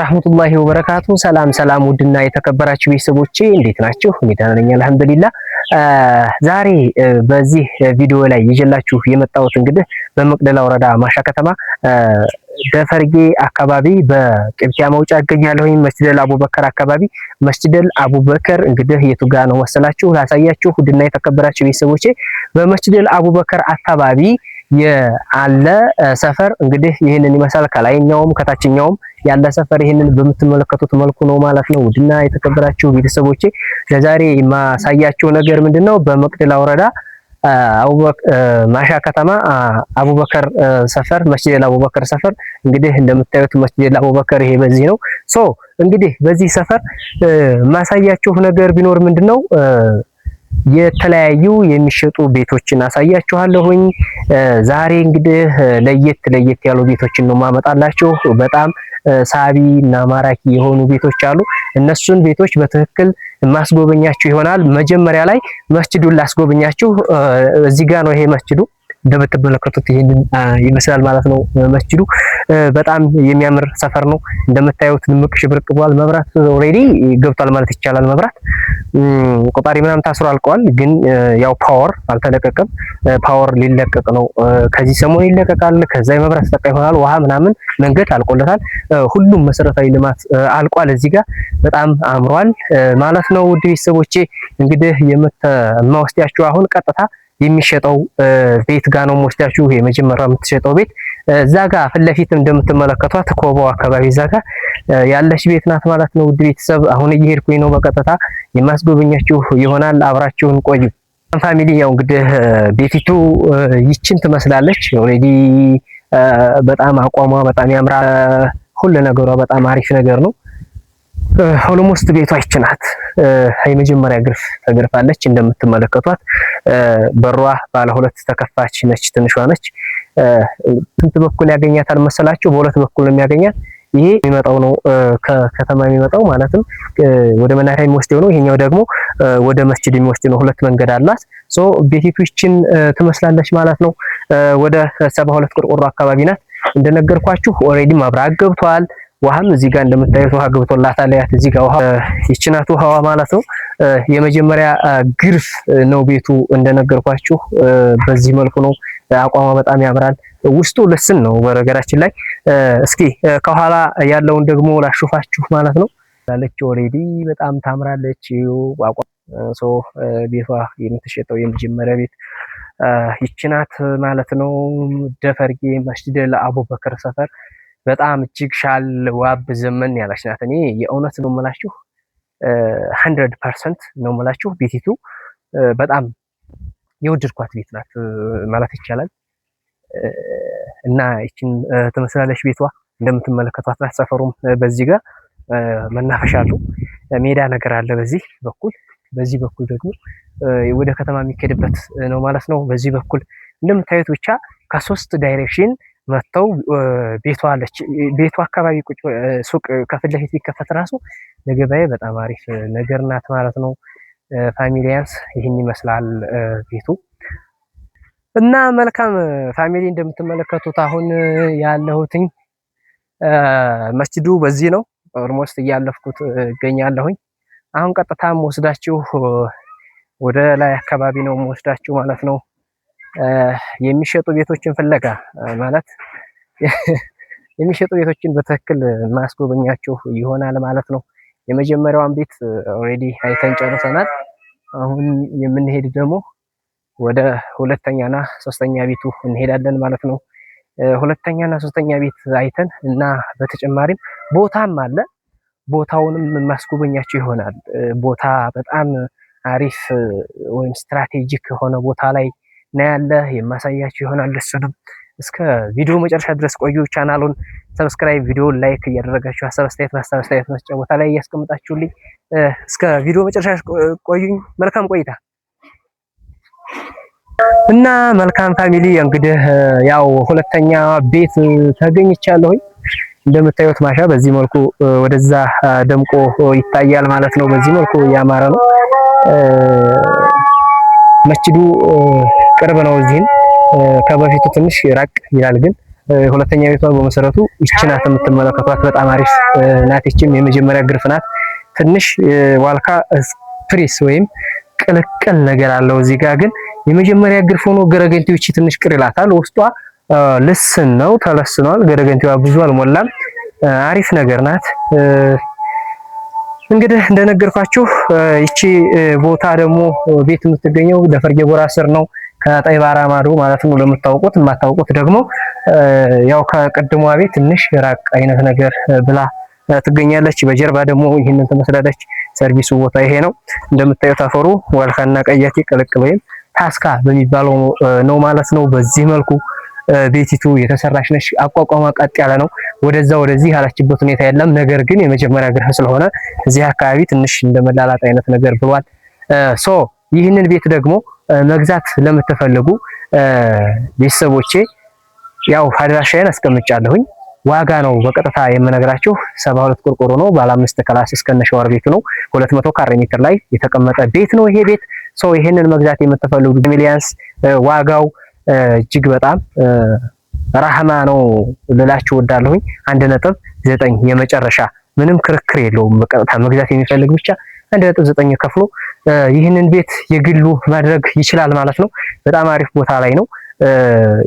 ወራህመቱላሂ ወበረካቱ። ሰላም ውድና የተከበራችሁ ቤተሰቦቼ እንዴት ናችሁ? እኔ ደህና ነኝ አልሐምዱሊላህ። ዛሬ በዚህ ቪዲዮ ላይ ይዤላችሁ የመጣሁት እንግዲህ በመቅደላ ወረዳ ማሻ ከተማ ደፈርጌ አካባቢ በቅብቲያ መውጫ እገኛለሁ። መስጂደል አቡበከር አካባቢ መስጂደል አቡበከር እንግዲህ የቱ ጋር ነው መሰላችሁ? ላሳያችሁ ውድና የተከበራችሁ ቤተሰቦቼ በመስጂደል አቡበከር አካባቢ ያለ ሰፈር እንግዲህ ይህንን ይመስላል። ከላይኛውም ከታችኛውም ያለ ሰፈር ይህንን በምትመለከቱት መልኩ ነው ማለት ነው። ውድና የተከበራችሁ ቤተሰቦቼ ለዛሬ የማሳያችሁ ነገር ምንድነው በመቅደላ ወረዳ ማሻ ከተማ አቡበከር ሰፈር መስጂደል አቡበከር ሰፈር እንግዲህ እንደምታዩት መስጂደል አቡበከር ይሄ በዚህ ነው። እንግዲህ በዚህ ሰፈር ማሳያችሁ ነገር ቢኖር ምንድነው የተለያዩ የሚሸጡ ቤቶችን አሳያችኋለሁኝ። ዛሬ እንግዲህ ለየት ያሉ ቤቶችን ነው ማመጣላችሁ። በጣም ሳቢ እና ማራኪ የሆኑ ቤቶች አሉ። እነሱን ቤቶች በትክክል ማስጎበኛችሁ ይሆናል። መጀመሪያ ላይ መስጂዱን ላስጎበኛችሁ። እዚህ ጋር ነው ይሄ መስጂዱ እንደምትመለከቱት ይሄንን ይመስላል ማለት ነው። መስጂዱ በጣም የሚያምር ሰፈር ነው። እንደምታዩት ድምቅ ሽብርቅ ብሏል። መብራት ኦሬዲ ገብቷል ማለት ይቻላል። መብራት ቆጣሪ ምናምን ታስሮ አልቀዋል። ግን ያው ፓወር አልተለቀቀም። ፓወር ሊለቀቅ ነው። ከዚህ ሰሞን ይለቀቃል። ከዛ የመብራት ተጠቃሚ ይሆናል። ውሃ ምናምን መንገድ አልቆለታል። ሁሉም መሰረታዊ ልማት አልቋል። እዚህ ጋር በጣም አምሯል ማለት ነው። ውድ ቤተሰቦቼ እንግዲህ የምወስዳችሁ አሁን ቀጥታ የሚሸጠው ቤት ጋር ነው የምወስዳችሁ። የመጀመሪያው የምትሸጠው ቤት እዛ ጋር ፊት ለፊት እንደምትመለከቷት ኮባው አካባቢ እዛ ጋር ያለች ቤት ናት ማለት ነው። ውድ ቤተሰብ አሁን እየሄድኩኝ ነው። በቀጥታ የማስጎበኛችሁ ይሆናል። አብራችሁን ቆዩ። ፋሚሊ ያው እንግዲህ ቤቲቱ ይችን ትመስላለች። ኦሬዲ በጣም አቋሟ በጣም ያምራል። ሁሉ ነገሯ በጣም አሪፍ ነገር ነው። ኦልሞስት ቤቷ ይችናት የመጀመሪያ ግርፍ ተገርፋለች። እንደምትመለከቷት በሯ ባለ ሁለት ተከፋች ነች። ትንሿ ነች። ስንት በኩል ያገኛታል መሰላችሁ? በሁለት በኩል ነው የሚያገኛት። ይሄ የሚመጣው ነው ከከተማ የሚመጣው ማለትም ወደ መናኸሪያ የሚወስደው ነው። ይሄኛው ደግሞ ወደ መስጂድ የሚወስድ ነው። ሁለት መንገድ አላት። ቤቲቱ ይችን ትመስላለች ማለት ነው። ወደ 72 ቆርቆሮ አካባቢ ናት። እንደነገርኳችሁ ኦሬዲ መብራት ገብቷል። ውሃም እዚህ ጋር እንደምታዩት ውሃ ገብቶላታል። ያት እዚህ ጋር ውሃ ይችናቱ ውሃዋ ማለት ነው። የመጀመሪያ ግርፍ ነው ቤቱ እንደነገርኳችሁ በዚህ መልኩ ነው። አቋሟ በጣም ያምራል። ውስጡ ልስን ነው በነገራችን ላይ። እስኪ ከኋላ ያለውን ደግሞ ላሹፋችሁ ማለት ነው። ላለች ኦሬዲ በጣም ታምራለች። ቤቷ የምትሸጠው የመጀመሪያ ቤት ይችናት ማለት ነው። ደፈርጌ መስጂደል አቡበከር ሰፈር በጣም እጅግ ሻል ዋብ ዘመን ያለች ናት። እኔ የእውነት ነው የምላችሁ 100% ነው የምላችሁ። ቤቲቱ በጣም የወደድኳት ቤት ናት ማለት ይቻላል። እና እቺን ትመስላለች ቤቷ እንደምትመለከቷት ናት። ሰፈሩም በዚህ ጋር መናፈሻ አለው። ሜዳ ነገር አለ በዚህ በኩል ደግሞ ወደ ከተማ የሚከድበት ነው ማለት ነው። በዚህ በኩል እንደምታዩት ብቻ ከሶስት ዳይሬክሽን መተው ቤቷ አለች። ቤቷ አካባቢ ሱቅ ከፊት ለፊት ቢከፈት ራሱ ለገበያ በጣም አሪፍ ነገር ናት ማለት ነው። ፋሚሊያንስ ይህን ይመስላል ቤቱ እና መልካም ፋሚሊ እንደምትመለከቱት አሁን ያለሁትኝ መስጂዱ በዚህ ነው። ኦልሞስት እያለፍኩት እገኛለሁኝ። አሁን ቀጥታም ወስዳችሁ ወደ ላይ አካባቢ ነው ወስዳችሁ ማለት ነው። የሚሸጡ ቤቶችን ፍለጋ ማለት የሚሸጡ ቤቶችን በትክክል ማስጎበኛችሁ ይሆናል ማለት ነው። የመጀመሪያውን ቤት ኦሬዲ አይተን ጨርሰናል። አሁን የምንሄድ ደግሞ ወደ ሁለተኛና ሶስተኛ ቤቱ እንሄዳለን ማለት ነው። ሁለተኛና ሶስተኛ ቤት አይተን እና በተጨማሪም ቦታም አለ። ቦታውንም ማስጎበኛችሁ ይሆናል። ቦታ በጣም አሪፍ ወይም ስትራቴጂክ የሆነ ቦታ ላይ ነው ያለ የማሳያችሁ ይሆናል። እሱንም እስከ ቪዲዮ መጨረሻ ድረስ ቆዩ። ቻናሉን ሰብስክራይብ፣ ቪዲዮውን ላይክ እያደረጋችሁ ሀሳብ አስተያየት መስጫ ቦታ ላይ እያስቀምጣችሁልኝ እስከ ቪዲዮ መጨረሻ ቆዩኝ። መልካም ቆይታ እና መልካም ፋሚሊ እንግዲህ ያው ሁለተኛ ቤት ተገኝቻለሁኝ። እንደምታዩት ማሻ በዚህ መልኩ ወደዛ ደምቆ ይታያል ማለት ነው። በዚህ መልኩ ያማረ ነው። መስጂዱ ቅርብ ነው። እዚህም ከበፊቱ ትንሽ ራቅ ይላል፣ ግን ሁለተኛ ቤቷ በመሰረቱ ይቺ ናት የምትመለከቷት። በጣም አሪፍ ናት። ይቺም የመጀመሪያ ግርፍ ናት። ትንሽ ዋልካ ፕሪስ ወይም ቅልቅል ነገር አለው። እዚህ ጋር ግን የመጀመሪያ ግርፍ ሆኖ ገረገንቲው ይቺ ትንሽ ቅር ይላታል። ውስጧ ልስን ነው፣ ተለስኗል። ገረገንቲዋ ብዙ አልሞላም። አሪፍ ነገር ናት። እንግዲህ እንደነገርኳችሁ ይቺ ቦታ ደግሞ ቤት የምትገኘው ደፈርጌ ጎራ ስር ነው፣ ከጠይባራ ማዶ ማለት ነው። ለምታውቁት የማታውቁት ደግሞ ያው ከቀድሟ ቤት ትንሽ ራቅ አይነት ነገር ብላ ትገኛለች። በጀርባ ደግሞ ይህንን ትመስላለች። ሰርቪሱ ቦታ ይሄ ነው። እንደምታዩት አፈሩ ዋልካና ቀያቲ ቅልቅል ወይም ታስካ በሚባለው ነው ማለት ነው። በዚህ መልኩ ቤቲቱ የተሰራች ነች። አቋቋሟ ቀጥ ያለ ነው። ወደዛ ወደዚህ ያላችበት ሁኔታ የለም። ነገር ግን የመጀመሪያ ግርፍ ስለሆነ እዚህ አካባቢ ትንሽ እንደመላላጥ አይነት ነገር ብሏል። ይህንን ቤት ደግሞ መግዛት ለምትፈልጉ ቤተሰቦቼ ያው አድራሻዬን አስቀምጫለሁኝ። ዋጋ ነው በቀጥታ የምነግራችሁ። 72 ቆርቆሮ ነው። ባለ 5 ክላስ እስከነ ሻወር ቤቱ ነው። 200 ካሬ ሜትር ላይ የተቀመጠ ቤት ነው ይሄ ቤት። ይሄንን መግዛት የምትፈልጉ ሚሊያንስ ዋጋው እጅግ በጣም ራህማ ነው ልላችሁ ወዳለሁኝ። 1.9 የመጨረሻ ምንም ክርክር የለውም። በቀጥታ መግዛት የሚፈልግ ብቻ 1.9 ከፍሎ ይህንን ቤት የግሉ ማድረግ ይችላል ማለት ነው። በጣም አሪፍ ቦታ ላይ ነው።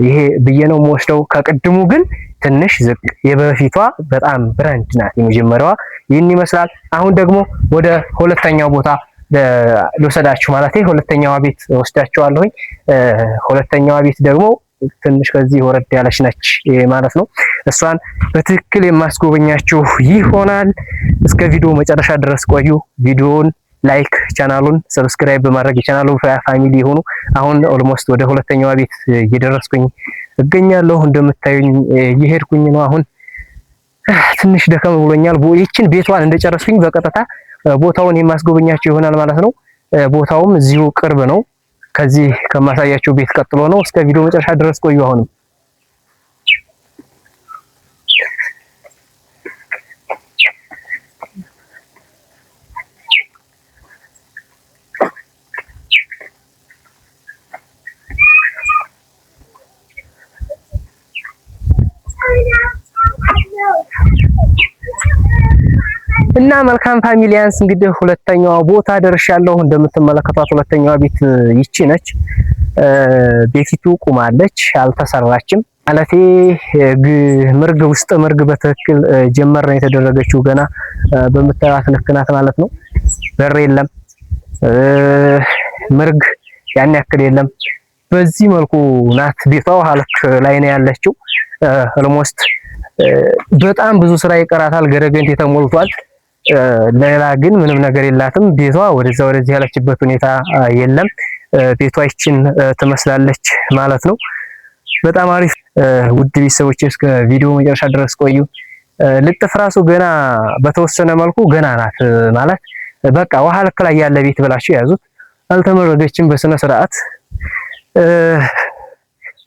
ይሄ ብዬ ነው የምወስደው። ከቅድሙ ግን ትንሽ ዝቅ፣ የበፊቷ በጣም ብራንድ ናት። የመጀመሪያዋ ይህን ይመስላል። አሁን ደግሞ ወደ ሁለተኛው ቦታ ልወሰዳችሁ ማለት ሁለተኛዋ ቤት ወስዳችኋለሁኝ። ሁለተኛዋ ቤት ደግሞ ትንሽ ከዚህ ወረድ ያለች ነች ማለት ነው። እሷን በትክክል የማስጎበኛችሁ ይሆናል። እስከ ቪዲዮ መጨረሻ ድረስ ቆዩ። ቪዲዮውን ላይክ፣ ቻናሉን ሰብስክራይብ በማድረግ የቻናሉ ፋሚሊ የሆኑ አሁን ኦልሞስት ወደ ሁለተኛዋ ቤት እየደረስኩኝ እገኛለሁ። እንደምታዩኝ እየሄድኩኝ ነው። አሁን ትንሽ ደከም ብሎኛል። ይችን ቤቷን እንደጨረስኩኝ በቀጥታ ቦታውን የማስጎበኛችሁ ይሆናል ማለት ነው። ቦታውም እዚሁ ቅርብ ነው። ከዚህ ከማሳያችሁ ቤት ቀጥሎ ነው። እስከ ቪዲዮ መጨረሻ ድረስ ቆዩ። አሁንም እና መልካም ፋሚሊያንስ እንግዲህ ሁለተኛዋ ቦታ ደርሻለሁ። እንደምትመለከቷት ሁለተኛዋ ቤት ይቺ ነች። ቤቲቱ ቁማለች፣ አልተሰራችም። ማለቴ ምርግ ውስጥ ምርግ በትክክል ጀመር ነው የተደረገችው። ገና በምታዩት ልክ ናት ማለት ነው። በር የለም፣ ምርግ ያን ያክል የለም። በዚህ መልኩ ናት ቤቷ። ውሃ ልክ ላይ ነው ያለችው። ኦልሞስት በጣም ብዙ ስራ ይቀራታል። ገረገንት ተሞልቷል። ሌላ ግን ምንም ነገር የላትም። ቤቷ ወደዛ ወደዚህ ያለችበት ሁኔታ የለም። ቤቷ ይችን ትመስላለች ማለት ነው። በጣም አሪፍ ውድ ቤተሰቦች እስከ ቪዲዮ መጨረሻ ድረስ ቆዩ። ልጥፍ ራሱ ገና በተወሰነ መልኩ ገና ናት ማለት በቃ ውሃ ልክ ላይ ያለ ቤት ብላችሁ ያዙት። አልተመረገችም በስነ ስርዓት።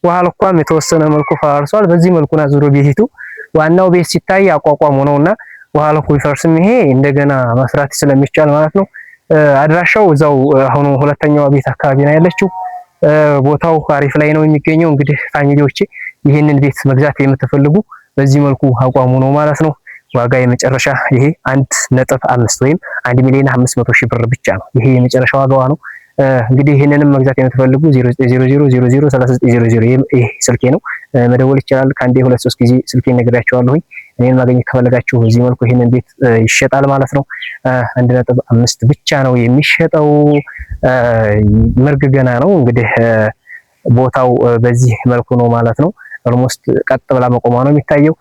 ውሃ ልኳም የተወሰነ መልኩ ፈራርሷል። በዚህ መልኩ ና ዙሮ ቤቲቱ ዋናው ቤት ሲታይ አቋቋሙ ነውና ውሃ ልኩ ቢፈርስም ይሄ እንደገና መስራት ስለሚቻል ማለት ነው። አድራሻው እዛው አሁን ሁለተኛው ቤት አካባቢ ነው ያለችው። ቦታው አሪፍ ላይ ነው የሚገኘው። እንግዲህ ፋሚሊዎቼ ይህንን ቤት መግዛት የምትፈልጉ በዚህ መልኩ አቋሙ ነው ማለት ነው። ዋጋ የመጨረሻ ይሄ 1.5 ወይም 1,500,000 ብር ብቻ ነው። ይሄ የመጨረሻ ዋጋዋ ነው። እንግዲህ ይሄንንም መግዛት የምትፈልጉ 0900003900 ይሄ ስልኬ ነው። መደወል ይችላል። ከአንዴ 2-3 ጊዜ ስልኬን ነግሬያቸዋለሁኝ። እኔን ማግኘት ከፈለጋችሁ በዚህ መልኩ ይሄንን ቤት ይሸጣል ማለት ነው። 1.5 ብቻ ነው የሚሸጠው። ምርግ ገና ነው። እንግዲህ ቦታው በዚህ መልኩ ነው ማለት ነው። ኦልሞስት ቀጥ ብላ መቆሟ ነው የሚታየው።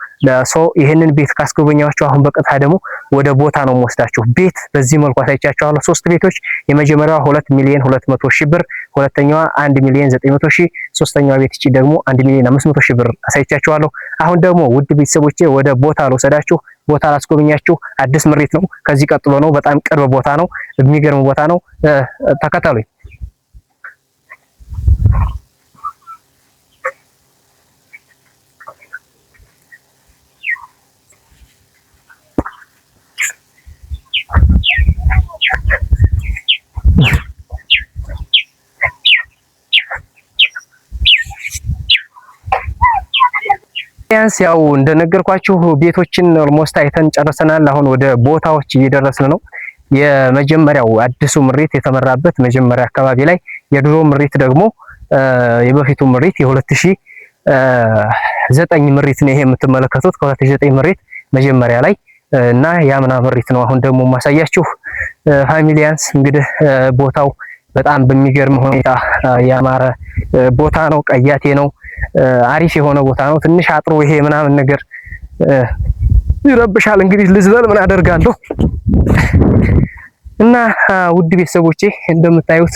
ይሄንን ቤት ካስጎበኛችሁ አሁን በቀጥታ ደግሞ ወደ ቦታ ነው የምወስዳችሁ። ቤት በዚህ መልኩ አሳይቻችኋለሁ። 3 ቤቶች። የመጀመሪያዋ 2,200,000 ብር፣ ሁለተኛዋ 1,900,000፣ ሶስተኛዋ ቤት እቺ ደግሞ 1,500,000 ብር አሳይቻችኋለሁ። አሁን ደግሞ ውድ ቤተሰቦቼ ወደ ቦታ ልወስዳችሁ። ቦታ ላስጎበኛችሁ። አዲስ ምሪት ነው። ከዚህ ቀጥሎ ነው። በጣም ቅርብ ቦታ ነው። የሚገርም ቦታ ነው። ተከተሉኝ። ቢያንስ ያው እንደነገርኳችሁ ቤቶችን ኦልሞስት አይተን ጨርሰናል። አሁን ወደ ቦታዎች እየደረስን ነው። የመጀመሪያው አዲሱ ምሪት የተመራበት መጀመሪያ አካባቢ ላይ፣ የድሮ ምሪት ደግሞ የበፊቱ ምሪት የ2009 ምሪት ነው። ይሄ የምትመለከቱት ከ2009 ምሪት መጀመሪያ ላይ እና ያምና ምሪት ነው። አሁን ደግሞ ማሳያችሁ ፋሚሊያንስ እንግዲህ ቦታው በጣም በሚገርም ሁኔታ ያማረ ቦታ ነው። ቀያቴ ነው። አሪፍ የሆነ ቦታ ነው። ትንሽ አጥሮ ይሄ ምናምን ነገር ይረብሻል። እንግዲህ ልዝበል ምን አደርጋለሁ። እና ውድ ቤተሰቦቼ እንደምታዩት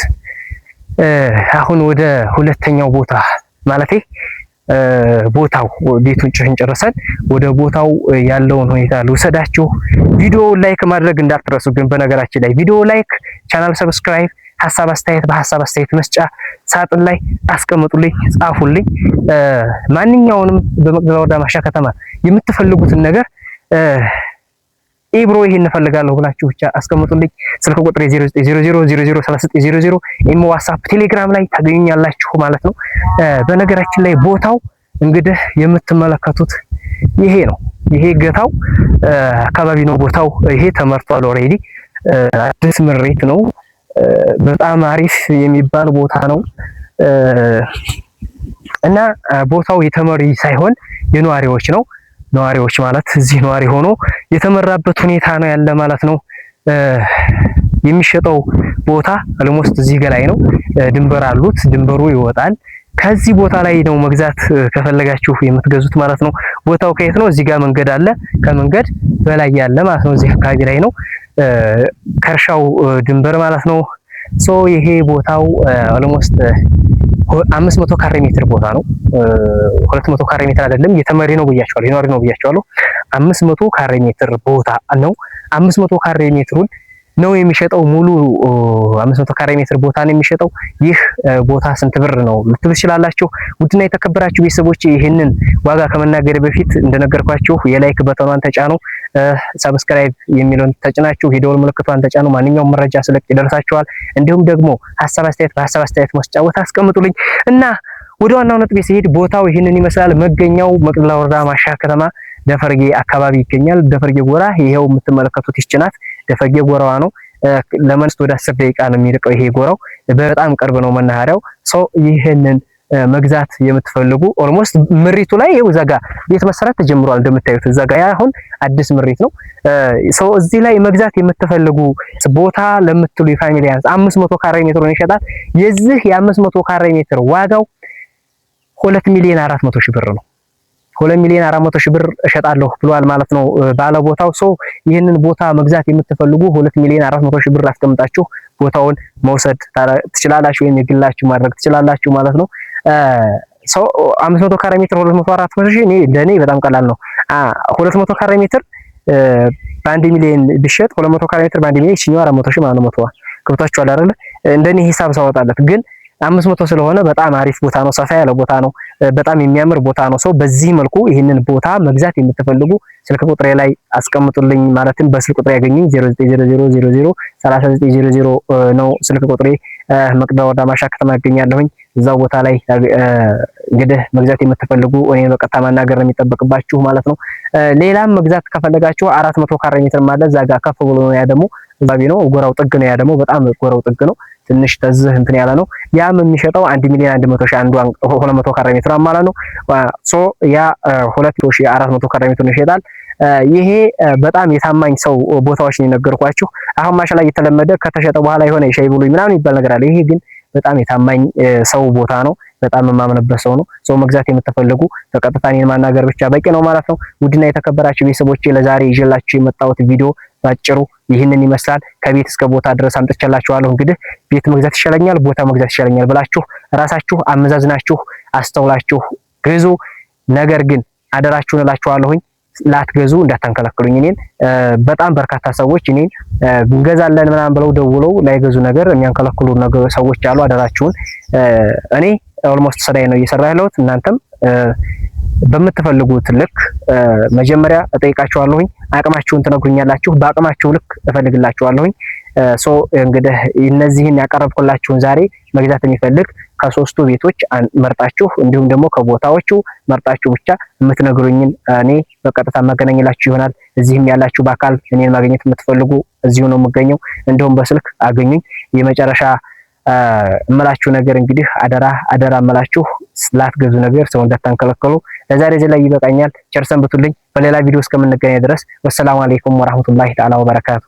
አሁን ወደ ሁለተኛው ቦታ ማለቴ ቦታው ቤቱን ጨርሰን ወደ ቦታው ያለውን ሁኔታ ልውሰዳችሁ። ቪዲዮ ላይክ ማድረግ እንዳትረሱ። ግን በነገራችን ላይ ቪዲዮ ላይክ፣ ቻናል ሰብስክራይብ፣ ሐሳብ አስተያየት በሐሳብ አስተያየት መስጫ ሳጥን ላይ አስቀምጡልኝ፣ ጻፉልኝ። ማንኛውንም በመቅደላ ወረዳ ማሻ ከተማ የምትፈልጉትን ነገር ኢብሮ ይሄን እንፈልጋለሁ ብላችሁ ብቻ አስቀምጡልኝ። ስልክ ቁጥሬ 0900003900 ኢሞ፣ ዋትስአፕ፣ ቴሌግራም ላይ ታገኙኛላችሁ ማለት ነው። በነገራችን ላይ ቦታው እንግዲህ የምትመለከቱት ይሄ ነው። ይሄ ገታው አካባቢ ነው ቦታው። ይሄ ተመርቷል ኦሬዲ አዲስ ምሪት ነው። በጣም አሪፍ የሚባል ቦታ ነው እና ቦታው የተመሪ ሳይሆን የነዋሪዎች ነው። ነዋሪዎች ማለት እዚህ ነዋሪ ሆኖ የተመራበት ሁኔታ ነው ያለ ማለት ነው። የሚሸጠው ቦታ አልሞስት እዚህ ገላይ ነው። ድንበር አሉት። ድንበሩ ይወጣል። ከዚህ ቦታ ላይ ነው መግዛት ከፈለጋችሁ የምትገዙት ማለት ነው። ቦታው ከየት ነው? እዚህ ጋር መንገድ አለ። ከመንገድ በላይ ያለ ማለት ነው። እዚህ አካባቢ ላይ ነው ከእርሻው ድንበር ማለት ነው። ሶ ይሄ ቦታው ኦልሞስት 500 ካሬ ሜትር ቦታ ነው። 200 ካሬ ሜትር አይደለም። የተመሪ ነው ብያቸዋለሁ፣ የነዋሪ ነው ብያቸዋለሁ። 500 ካሬ ሜትር ቦታ ነው። 500 ካሬ ሜትሩን ነው የሚሸጠው። ሙሉ 500 ካሬ ሜትር ቦታ ነው የሚሸጠው። ይህ ቦታ ስንት ብር ነው ልትሉ ትችላላችሁ። ውድና የተከበራችሁ ቤተሰቦች ይህንን ዋጋ ከመናገር በፊት እንደነገርኳችሁ የላይክ በተኗን ተጫኑ፣ ሰብስክራይብ የሚለውን ተጭናችሁ የደወል ምልክቷን ተጫኑ። ማንኛውም መረጃ ስለቅ ይደርሳችኋል። እንዲሁም ደግሞ ሐሳብ አስተያየት በሐሳብ አስተያየት መስጫ ቦታ አስቀምጡልኝ እና ወደ ዋናው ነጥብ ሲሄድ ቦታው ይህንን ይመስላል። መገኛው መቅደላ ወረዳ ማሻ ከተማ ደፈርጌ አካባቢ ይገኛል። ደፈርጌ ጎራ ይሄው የምትመለከቱት ይችናት ደፈርጌ ጎራዋ ነው። ለመንስት ወደ 10 ደቂቃ ነው የሚርቀው። ይሄ ጎራው በጣም ቅርብ ነው መናኸሪያው። ሰው ይሄንን መግዛት የምትፈልጉ ኦልሞስት ምሪቱ ላይ ይሄው ዘጋ ቤት መሰራት ተጀምሯል። እንደምታዩት ዘጋ ያ አሁን አዲስ ምሪት ነው። ሰው እዚህ ላይ መግዛት የምትፈልጉ ቦታ ለምትሉ የፋሚሊያንስ 500 ካሬ ሜትር ነው ይሸጣል። የዚህ የ500 ካሬ ሜትር ዋጋው 2,400,000 ብር ነው። 2,400,000 ብር እሸጣለሁ ብሏል ማለት ነው ባለ ቦታው። ሰው ይህንን ቦታ መግዛት የምትፈልጉ 2,400,000 ብር አስቀምጣችሁ ቦታውን መውሰድ ትችላላችሁ፣ ወይም የግላችሁ ማድረግ ትችላላችሁ ማለት ነው። ሰው 500 ካሬ ሜትር 200,400,000 ለኔ በጣም ቀላል ነው። 200 ካሬ ሜትር በ1 ሚሊዮን ቢሸጥ 200 ካሬ ሜትር በ1 ሚሊዮን ሲኒው 400,000 ማለት ነው። መተዋ ገብታችኋል አይደል? እንደኔ ሂሳብ ሳወጣለት ግን 500 ስለሆነ በጣም አሪፍ ቦታ ነው። ሰፋ ያለ ቦታ ነው። በጣም የሚያምር ቦታ ነው። ሰው በዚህ መልኩ ይህንን ቦታ መግዛት የምትፈልጉ ስልክ ቁጥሬ ላይ አስቀምጡልኝ። ማለትም በስልክ ቁጥሬ ያገኙኝ 0900003900 ነው ስልክ ቁጥሬ። መቅደላ ወረዳ ማሻ ከተማ ያገኛለሁኝ። እዛው ቦታ ላይ እንግዲህ መግዛት የምትፈልጉ እኔን በቀጥታ ማናገር ነው የሚጠበቅባችሁ ማለት ነው። ሌላም መግዛት ከፈለጋችሁ 400 ካሬ ሜትር ማለት እዛ ጋር ከፍ ብሎ ነው። ያ ደግሞ እዛቢ ነው ጎራው ጥግ ነው። ያ ደግሞ በጣም ጎራው ጥግ ነው። ትንሽ ተዝህ እንትን ያለ ነው። ያም የሚሸጠው 1,100,000 አንዱ 200 ካሬ ሜትር ማለት ነው። ሶ ያ 2,400 ካሬ ሜትር ይሸጣል። ይሄ በጣም የታማኝ ሰው ቦታዎች ነው የነገርኳችሁ። አሁን ማሻ ላይ የተለመደ ከተሸጠ በኋላ የሆነ ሻይ ብሉኝ ምናምን ይባል ነገር አለ። ይሄ ግን በጣም የታማኝ ሰው ቦታ ነው። በጣም የማምንበት ሰው ነው። ሰው መግዛት የምትፈልጉ በቀጥታ እኔን ማናገር ብቻ በቂ ነው ማለት ነው። ውድና የተከበራችሁ ቤተሰቦቼ ለዛሬ ይዤላችሁ የመጣሁት ቪዲዮ ባጭሩ ይህንን ይመስላል። ከቤት እስከ ቦታ ድረስ አምጥቼላችኋለሁ። እንግዲህ ቤት መግዛት ይሻለኛል፣ ቦታ መግዛት ይሻለኛል ብላችሁ ራሳችሁ አመዛዝናችሁ አስተውላችሁ ግዙ። ነገር ግን አደራችሁን እላችኋለሁኝ ላትገዙ እንዳታንከለክሉኝ። እኔን በጣም በርካታ ሰዎች እኔን እንገዛለን ምናምን ብለው ደውለው ላይገዙ ነገር የሚያንከለክሉ ነገር ሰዎች አሉ። አደራችሁን እኔ ኦልሞስት ስራዬ ነው እየሰራ ያለሁት። እናንተም በምትፈልጉት ልክ መጀመሪያ እጠይቃችኋለሁኝ። አቅማችሁን ትነግሩኛላችሁ። በአቅማችሁ ልክ እፈልግላችኋለሁኝ። ሶ እንግዲህ እነዚህን ያቀረብኩላችሁን ዛሬ መግዛት የሚፈልግ ከሶስቱ ቤቶች መርጣችሁ እንዲሁም ደግሞ ከቦታዎቹ መርጣችሁ ብቻ የምትነግሩኝን እኔ በቀጥታ ማገናኘላችሁ ይሆናል። እዚህም ያላችሁ በአካል እኔን ማግኘት የምትፈልጉ እዚሁ ነው የምገኘው፣ እንደውም በስልክ አገኙኝ። የመጨረሻ እምላችሁ ነገር እንግዲህ አደራ እምላችሁ ላትገዙ ነገር ሰው እንዳታንከለከሉ። ለዛሬ እዚህ ላይ ይበቃኛል። ቸር ሰንብቱልኝ። በሌላ ቪዲዮ እስከምንገናኝ ድረስ ወሰላሙ አለይኩም ወራህመቱላሂ ተዓላ ወበረካቱ።